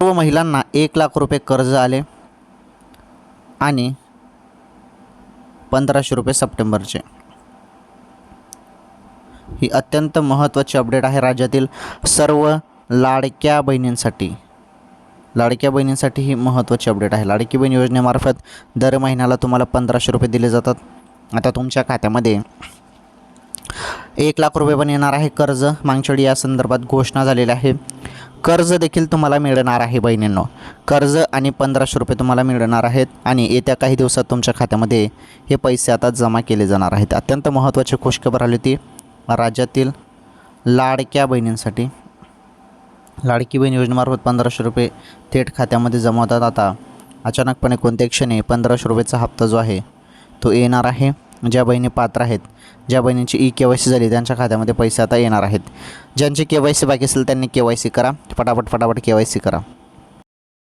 सर्व महिलांना 1,00,000 रुपये कर्ज आले आणि 1,500 रुपये सप्टेंबरचे। ही अत्यंत महत्त्वाची अपडेट आहे राज्यातील सर्व लाडक्या बहिणींसाठी। लाडक्या बहिणींसाठी ही महत्त्वाची अपडेट आहे। लाडकी बहीण योजनेमार्फत दर महिन्याला तुम्हाला 1,500 रुपये दिले जातात। आता तुमच्या खात्यामध्ये 1,00,000 रुपये पण येणार आहे कर्ज। मागच्या वेळी या संदर्भात घोषणा झालेली आहे। कर्ज देखील तुम्हाला मिळणार आहे बहिणींनो। कर्ज आणि 1,500 रुपये तुम्हाला मिळणार आहेत आणि येत्या काही दिवसात तुमच्या खात्यामध्ये हे पैसे आता जमा केले जाणार आहेत। अत्यंत महत्त्वाची खुशखबर आली होती राज्यातील लाडक्या बहिणींसाठी। लाडकी बहीण योजनेमार्फत 1,500 रुपये थेट खात्यामध्ये जमा होतात। आता अचानकपणे कोणत्याही क्षणी 1,500 रुपयेचा हप्ता जो आहे तो येणार आहे। ज्या बहिणी पात्र आहेत, ज्या बहिणींची KYC झाली त्यांच्या खात्यामध्ये पैसे आता येणार आहेत। ज्यांची KYC बाकी असेल त्यांनी KYC करा, फटाफट KYC करा।